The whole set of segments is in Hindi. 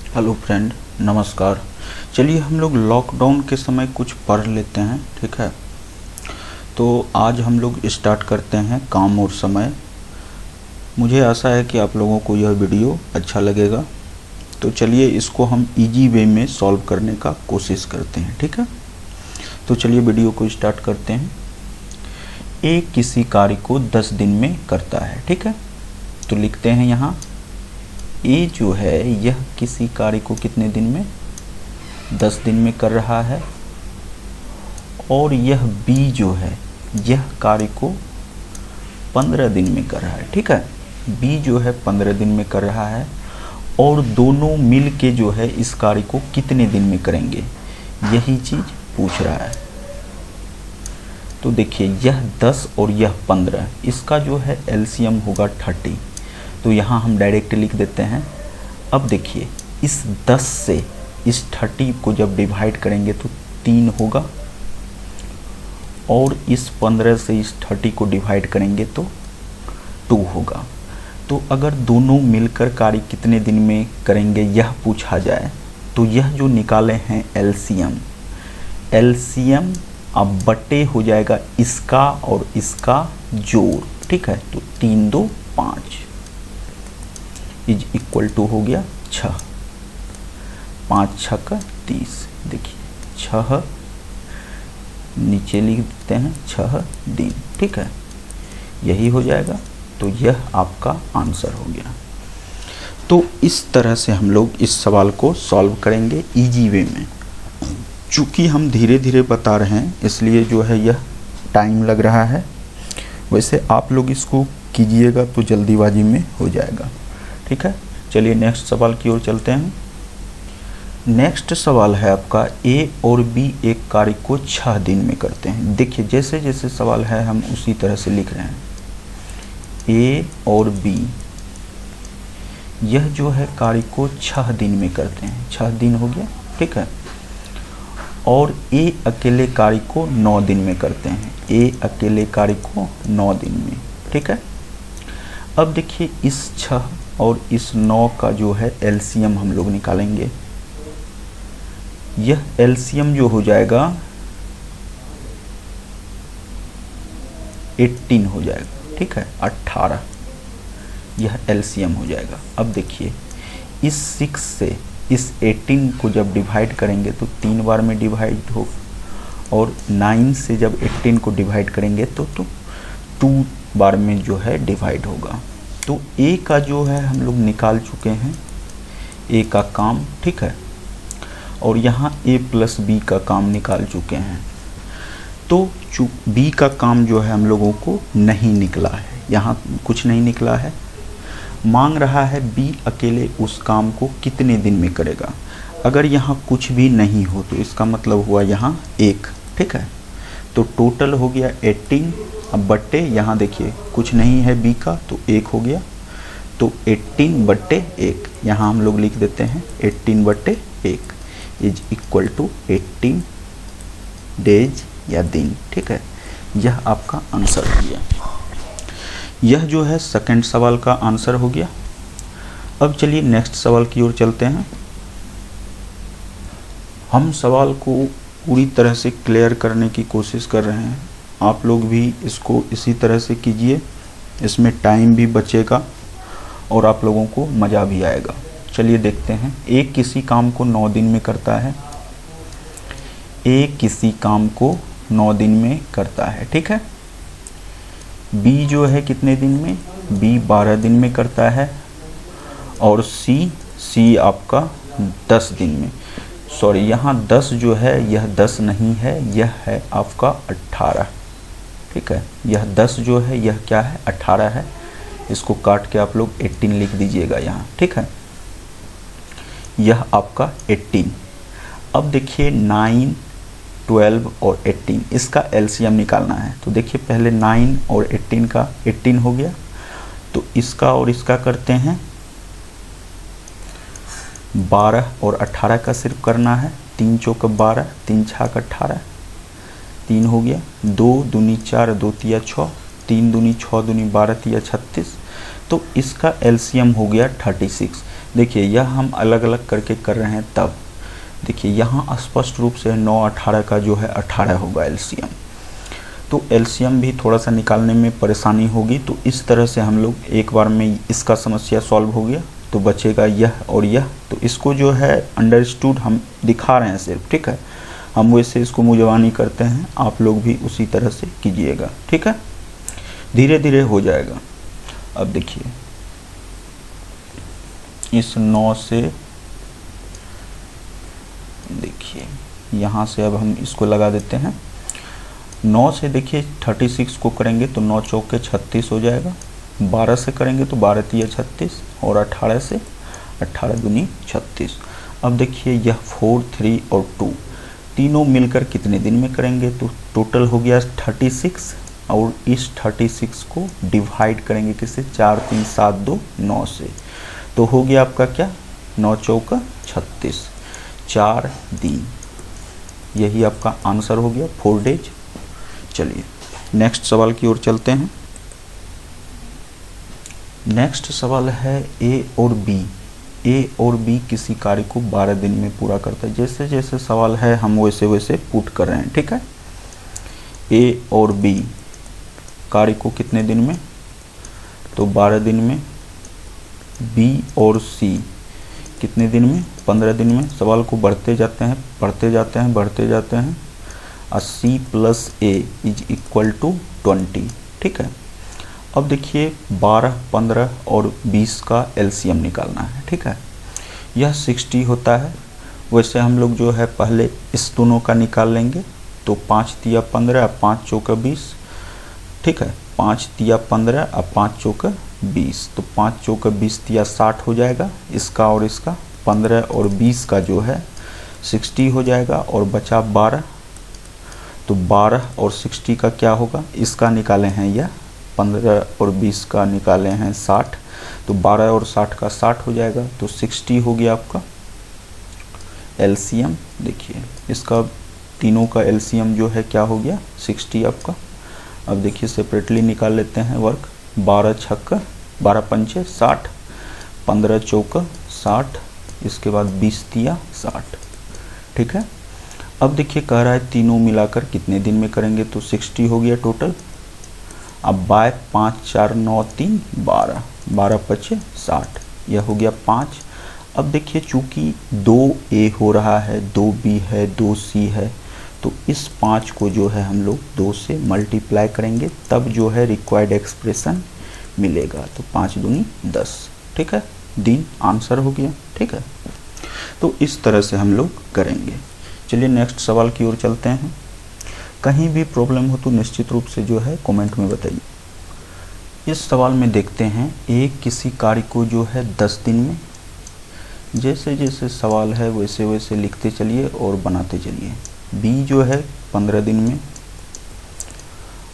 हेलो फ्रेंड, नमस्कार। चलिए हम लोग लॉकडाउन के समय कुछ पढ़ लेते हैं, ठीक है। तो आज हम लोग स्टार्ट करते हैं काम और समय। मुझे आशा है कि आप लोगों को यह वीडियो अच्छा लगेगा। तो चलिए इसको हम इजी वे में सॉल्व करने का कोशिश करते हैं, ठीक है। तो चलिए वीडियो को स्टार्ट करते हैं। ए किसी कार्य को 10 दिन में करता है, ठीक है। तो लिखते हैं यहाँ ए जो है यह किसी कार्य को कितने दिन में, 10 दिन में कर रहा है। और यह बी जो है यह कार्य को 15 दिन में कर रहा है, ठीक है। बी जो है 15 दिन में कर रहा है और दोनों मिल के जो है इस कार्य को कितने दिन में करेंगे, यही चीज़ पूछ रहा है। तो देखिए यह 10 और यह 15, इसका जो है एलसीएम होगा 30। तो यहाँ हम डायरेक्ट लिख देते हैं। अब देखिए इस 10 से इस 30 को जब डिवाइड करेंगे तो 3 होगा और इस 15 से इस 30 को डिवाइड करेंगे तो 2 होगा। तो अगर दोनों मिलकर कार्य कितने दिन में करेंगे यह पूछा जाए तो यह जो निकाले हैं एलसीएम अब बटे हो जाएगा इसका और इसका जोड़, ठीक है। तो 3 2 5 इज इक्वल टू हो गया 6, 5 6 30। देखिए 6 नीचे लिख देते हैं 6 दिन, ठीक है, यही हो जाएगा। तो यह आपका आंसर हो गया। तो इस तरह से हम लोग इस सवाल को सॉल्व करेंगे इजी वे में। चूँकि हम धीरे धीरे बता रहे हैं इसलिए जो है यह टाइम लग रहा है। वैसे आप लोग इसको कीजिएगा तो जल्दीबाजी में हो जाएगा, ठीक है। चलिए नेक्स्ट सवाल की ओर चलते हैं। नेक्स्ट सवाल है आपका ए और बी एक कार्य को 6 दिन में करते हैं। देखिए जैसे जैसे सवाल है हम उसी तरह से लिख रहे हैं। ए और बी यह जो है कार्य को 6 दिन में करते हैं, 6 दिन हो गया, ठीक है। और ए अकेले कार्य को 9 दिन में करते हैं, ए अकेले कार्य को 9 दिन में, ठीक है। अब देखिए इस 6 और इस 9 का जो है एलसीएम हम लोग निकालेंगे। यह एलसीएम जो हो जाएगा 18 हो जाएगा, ठीक है, 18 यह एलसीएम हो जाएगा। अब देखिए इस 6 से इस 18 को जब डिवाइड करेंगे तो 3 बार में डिवाइड हो और 9 से जब 18 को डिवाइड करेंगे तो 2 बार में जो है डिवाइड होगा। तो ए का जो है हम लोग निकाल चुके हैं, ए का काम, ठीक है। और यहाँ ए प्लस बी का काम निकाल चुके हैं। तो बी का काम जो है हम लोगों को नहीं निकला है, यहाँ कुछ नहीं निकला है। मांग रहा है बी अकेले उस काम को कितने दिन में करेगा। अगर यहाँ कुछ भी नहीं हो तो इसका मतलब हुआ यहाँ 1, ठीक है। तो टोटल हो गया 18। अब बट्टे यहाँ देखिए कुछ नहीं है बी का तो 1 हो गया। तो 18 बट्टे 1 यहाँ हम लोग लिख देते हैं 18 बट्टे 1 इज इक्वल टू 18 डेज या दिन, ठीक है। यह आपका आंसर हो गया। यह जो है सेकंड सवाल का आंसर हो गया। अब चलिए नेक्स्ट सवाल की ओर चलते हैं। हम सवाल को पूरी तरह से क्लियर करने की कोशिश कर रहे हैं। आप लोग भी इसको इसी तरह से कीजिए, इसमें टाइम भी बचेगा और आप लोगों को मज़ा भी आएगा। चलिए देखते हैं। ए किसी काम को 9 दिन में करता है। ए किसी काम को 9 दिन में करता है, ठीक है। बी जो है कितने दिन में, बी 12 दिन में करता है। और सी आपका 10 दिन में। सॉरी यहाँ 10 जो है यह 10 नहीं है, यह है आपका 18, ठीक है। यह 10 जो है यह क्या है, 18 है। इसको काट के आप लोग 18 लिख दीजिएगा यहाँ, ठीक है। यह आपका 18। अब देखिए 9 12 और 18 इसका एलसीएम निकालना है। तो देखिए पहले 9 और 18 का 18 हो गया। तो इसका और इसका करते हैं 12 और 18 का सिर्फ करना है। 3 चौक 12, 3 छाक 18, 3 हो गया। 2 दूनी 4, 2 तिया 6, 3 दूनी 6 दूनी 12 तिया 36। तो इसका एलसीएम हो गया 36। देखिए यह हम अलग अलग करके कर रहे हैं, तब देखिए यहाँ स्पष्ट रूप से 9 18 का जो है 18 होगा एलसीएम। तो एलसीएम भी थोड़ा सा निकालने में परेशानी होगी। तो इस तरह से हम लोग एक बार में इसका समस्या सॉल्व हो गया, तो बचेगा यह और यह। तो इसको जो है अंडरस्टूड हम दिखा रहे हैं सिर्फ, ठीक है। हम वैसे इसको मुजवानी करते हैं, आप लोग भी उसी तरह से कीजिएगा, ठीक है। धीरे धीरे हो जाएगा। अब देखिए इस 9 से, देखिए यहाँ से अब हम इसको लगा देते हैं। 9 से देखिए 36 को करेंगे तो 9 चौके 36 हो जाएगा। 12 से करेंगे तो 12 तिया 36 और 18 से 18 दूनी 36। अब देखिए यह 4 3 और 2 तीनों मिलकर कितने दिन में करेंगे, तो टोटल हो गया 36। और इस 36 को डिवाइड करेंगे किससे, 4 3 7 2 9 से, तो हो गया आपका क्या, 9 चौका 36, 4 दिन। यही आपका आंसर हो गया, 4 डेज। चलिए नेक्स्ट सवाल की ओर चलते हैं। नेक्स्ट सवाल है ए और बी। ए और बी किसी कार्य को 12 दिन में पूरा करता है। जैसे जैसे सवाल है हम वैसे वैसे पुट कर रहे हैं, ठीक है। ए और बी कार्य को कितने दिन में, तो 12 दिन में। बी और सी कितने दिन में, 15 दिन में। सवाल को बढ़ते जाते हैं, पढ़ते जाते हैं, बढ़ते जाते हैं। C plus A is equal to 20, ठीक है। अब देखिए 12 15 और 20 का एलसीएम निकालना है, ठीक है। यह 60 होता है। वैसे हम लोग जो है पहले इस दोनों का निकाल लेंगे, तो 5 तिया 15 और 5 चौका 20, ठीक है। 5 तिया 15 और 5 चौका 20, तो 5 चौका 20 तिया 60 हो जाएगा। इसका और इसका 15 और 20 का जो है 60 हो जाएगा, और बचा 12, तो 12 और 60 का क्या होगा, इसका निकाले हैं यह 15 और 20 का निकाले हैं 60, तो 12 और 60 का 60 हो जाएगा, तो 60 हो गया आपका एलसीएम। देखिए इसका तीनों का एलसीएम जो है क्या हो गया, 60 आपका। अब देखिए सेपरेटली निकाल लेते हैं वर्क। 12 छक्का 12 पंचे 60, 15 चौका 60, इसके बाद 20 तिया 60, ठीक है। अब देखिए कह रहा है तीनों मिलाकर कितने दिन में करेंगे, तो 60 हो गया टोटल। अब बाय 5 4 9 3 12, 12 पचे 60, यह हो गया 5। अब देखिए चूंकि 2A हो रहा है, 2B है, 2C है, तो इस 5 को जो है हम लोग 2 से मल्टीप्लाई करेंगे, तब जो है रिक्वायर्ड एक्सप्रेशन मिलेगा। तो 5 दूनी 10, ठीक है। दिन आंसर हो गया, ठीक है। तो इस तरह से हम लोग करेंगे। चलिए नेक्स्ट सवाल की ओर चलते हैं। कहीं भी प्रॉब्लम हो तो निश्चित रूप से जो है कमेंट में बताइए। इस सवाल में देखते हैं, ए किसी कार्य को जो है 10 दिन में, जैसे जैसे सवाल है वैसे वैसे लिखते चलिए और बनाते चलिए। बी जो है 15 दिन में,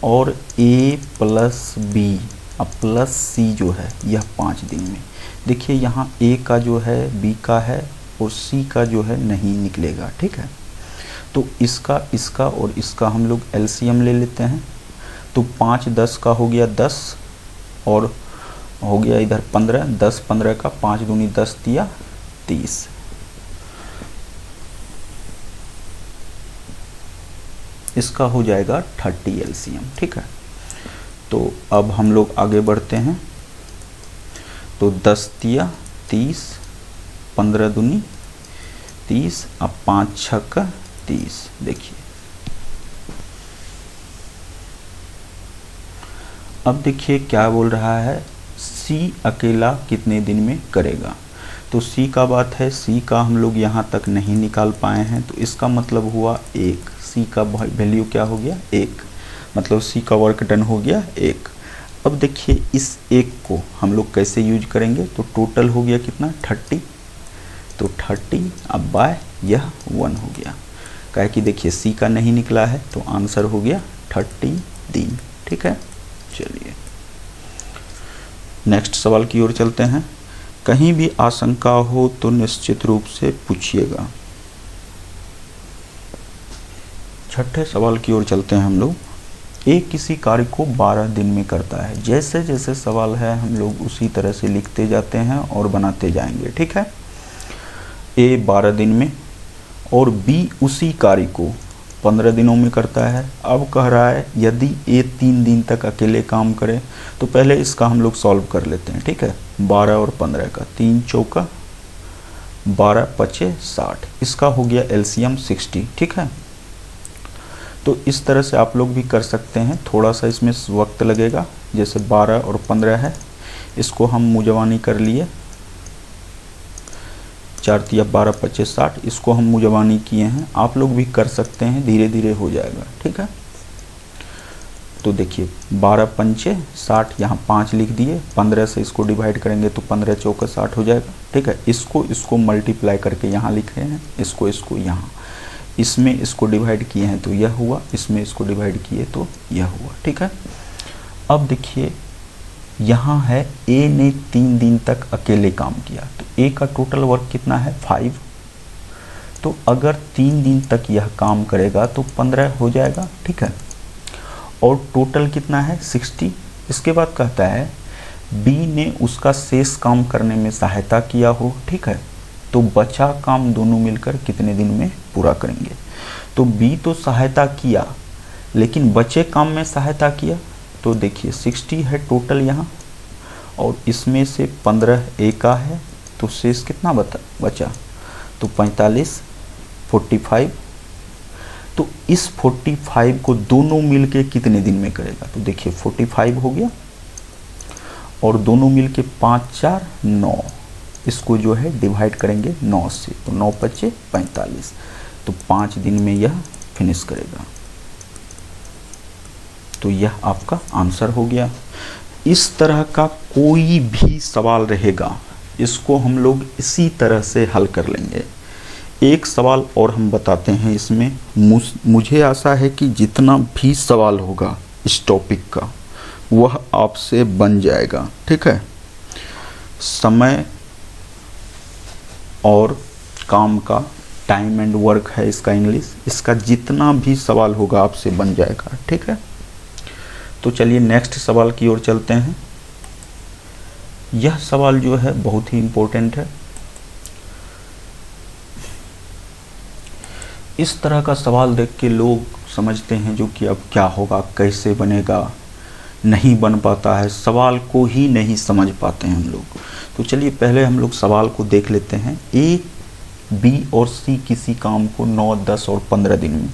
और ए प्लस बी अब प्लस सी जो है यह 5 दिन में। देखिए यहाँ ए का जो है, बी का है, और सी का जो है नहीं निकलेगा, ठीक है। तो इसका, इसका और इसका हम लोग एलसीएम ले लेते हैं। तो 5 10 का हो गया 10, और हो गया इधर 15, 10 15 का 5 दूनी 10 तिया 30। इसका हो जाएगा 30 एलसीएम, ठीक है। तो अब हम लोग आगे बढ़ते हैं। तो 10 तिया 30, 15 दूनी 30, अब 5 छक्का 30। देखिए अब देखिए क्या बोल रहा है, सी अकेला कितने दिन में करेगा। तो सी का बात है, सी का हम लोग यहाँ तक नहीं निकाल पाए हैं, तो इसका मतलब हुआ 1। सी का वैल्यू क्या हो गया, 1, मतलब सी का वर्क डन हो गया 1। अब देखिए इस 1 को हम लोग कैसे यूज करेंगे, तो टोटल हो गया कितना 30, तो 30 अब बाय यह 1 हो गया। क्या है कि देखिए सी का नहीं निकला है, तो आंसर हो गया 30 दिन, ठीक है। चलिए नेक्स्ट सवाल की ओर चलते हैं। कहीं भी आशंका हो तो निश्चित रूप से पूछिएगा। छठे सवाल की ओर चलते हैं हम लोग। ए किसी कार्य को 12 दिन में करता है। जैसे जैसे सवाल है हम लोग उसी तरह से लिखते जाते हैं और बनाते जाएंगे, ठीक है। ए 12 दिन में और बी उसी कार्य को 15 दिनों में करता है। अब कह रहा है यदि ए 3 दिन तक अकेले काम करे, तो पहले इसका हम लोग सॉल्व कर लेते हैं, ठीक है। 12 और 15 का 3 चौका 12 पचे 60, इसका हो गया एलसीएम 60, ठीक है। तो इस तरह से आप लोग भी कर सकते हैं, थोड़ा सा इसमें वक्त लगेगा। जैसे 12 और 15 है, इसको हम मुजवानी कर लिए, 4 तिया 12 पचे 60, इसको हम मुजवानी किए हैं। आप लोग भी कर सकते हैं, धीरे धीरे हो जाएगा, ठीक है। तो देखिए 12 पंचे 60, यहाँ 5 लिख दिए, 15 से इसको डिवाइड करेंगे तो 15 चौका 60 हो जाएगा, ठीक है। इसको मल्टीप्लाई करके यहाँ लिख रहे हैं, इसको यहाँ, इसमें इसको डिवाइड किए हैं तो यह हुआ, इसमें इसको डिवाइड किए तो यह हुआ, ठीक है। अब देखिए यहाँ है ए ने 3 दिन तक अकेले काम किया, तो ए का टोटल वर्क कितना है 5। तो अगर 3 दिन तक यह काम करेगा तो 15 हो जाएगा, ठीक है। और टोटल कितना है 60। इसके बाद कहता है बी ने उसका शेष काम करने में सहायता किया हो, ठीक है। तो बचा काम दोनों मिलकर कितने दिन में पूरा करेंगे। तो बी तो सहायता किया, लेकिन बचे काम में सहायता किया, तो देखिए 60 है टोटल यहाँ, और इसमें से 15 ए का है, तो शेष कितना बचा, तो 45 45। तो इस 45 को दोनों मिलके कितने दिन में करेगा, तो देखिए 45 हो गया और दोनों मिलके 5 4 9, इसको जो है डिवाइड करेंगे 9 से, तो 9 पचे 45, तो 5 दिन में यह फिनिश करेगा। तो यह आपका आंसर हो गया। इस तरह का कोई भी सवाल रहेगा, इसको हम लोग इसी तरह से हल कर लेंगे। एक सवाल और हम बताते हैं इसमें, मुझे आशा है कि जितना भी सवाल होगा इस टॉपिक का वह आपसे बन जाएगा, ठीक है। समय और काम का, टाइम एंड वर्क है इसका इंग्लिश, इसका जितना भी सवाल होगा आपसे बन जाएगा, ठीक है। तो चलिए नेक्स्ट सवाल की ओर चलते हैं। यह सवाल जो है बहुत ही इम्पोर्टेंट है। इस तरह का सवाल देख के लोग समझते हैं जो कि अब क्या होगा, कैसे बनेगा, नहीं बन पाता है, सवाल को ही नहीं समझ पाते हैं हम लोग। तो चलिए पहले हम लोग सवाल को देख लेते हैं। ए बी और सी किसी काम को 9 10 और 15 दिन में,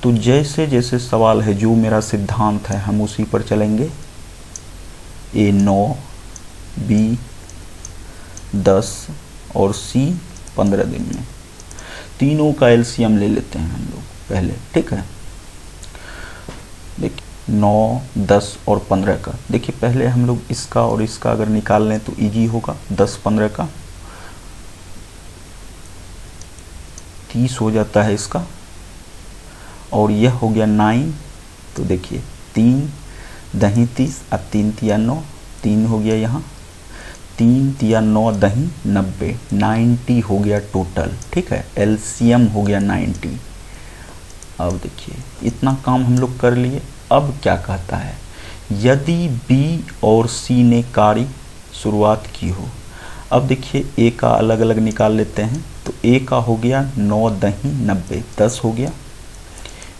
तो जैसे जैसे सवाल है जो मेरा सिद्धांत है हम उसी पर चलेंगे। ए 9, बी 10 और सी 15 दिन में, तीनों का एलसीएम ले लेते हैं हम लोग पहले, ठीक है। देखिए 9 10 और 15 का, देखिए पहले हम लोग इसका और इसका अगर निकाल लें तो इजी होगा। 10 15 का 30 हो जाता है इसका, और यह हो गया 9। तो देखिए 3 दही 30 और 3 तिया 9, 3 हो गया यहाँ, 3 तिया 9 दही 90, 90 हो गया टोटल, ठीक है। एलसीएम हो गया 90। अब देखिए इतना काम हम लोग कर लिए। अब क्या कहता है, यदि बी और सी ने कार्य शुरुआत की हो। अब देखिए ए का अलग अलग निकाल लेते हैं, तो ए का हो गया 9 दही 90, 10 हो गया।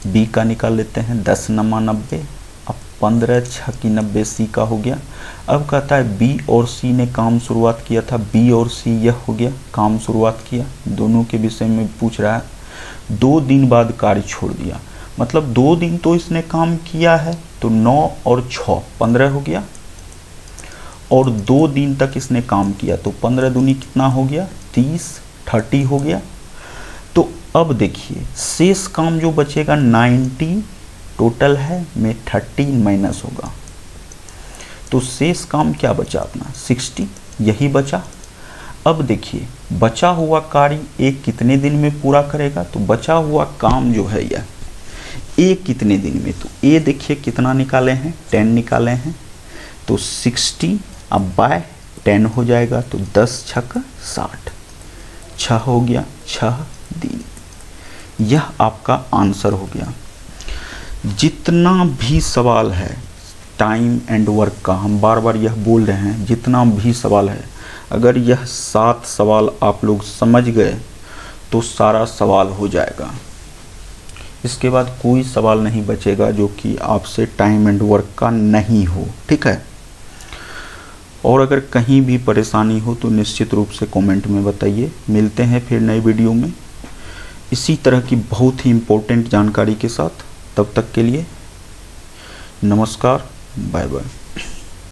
बी का निकाल लेते हैं, 10 नमा 90, अब 15 6 की 90, सी का हो गया। अब कहता है बी और सी ने काम शुरुआत किया था, बी और सी यह हो गया काम शुरुआत किया, दोनों के विषय में पूछ रहा है। 2 दिन बाद कार्य छोड़ दिया, मतलब 2 दिन तो इसने काम किया है, तो 9 और 6 15 हो गया, और 2 दिन तक इसने काम किया, तो 15 दूनी कितना हो गया 30, 30 हो गया। तो अब देखिए शेष काम जो बचेगा 90 टोटल है में 30 माइनस होगा, तो शेष काम क्या बचा अपना 60, यही बचा। अब देखिए बचा हुआ कार्य ए कितने दिन में पूरा करेगा, तो बचा हुआ काम जो है यह ए कितने दिन में, तो ए देखिए कितना निकाले हैं 10 निकाले हैं, तो 60 अब बाय 10 हो जाएगा, तो 10 छक 60, 6 हो गया 6 दिन। यह आपका आंसर हो गया। जितना भी सवाल है टाइम एंड वर्क का, हम बार बार यह बोल रहे हैं, जितना भी सवाल है, अगर यह 7 सवाल आप लोग समझ गए तो सारा सवाल हो जाएगा। इसके बाद कोई सवाल नहीं बचेगा जो कि आपसे टाइम एंड वर्क का नहीं हो, ठीक है। और अगर कहीं भी परेशानी हो तो निश्चित रूप से कमेंट में बताइए। मिलते हैं फिर नई वीडियो में इसी तरह की बहुत ही इम्पोर्टेंट जानकारी के साथ। तब तक के लिए नमस्कार, बाय बाय।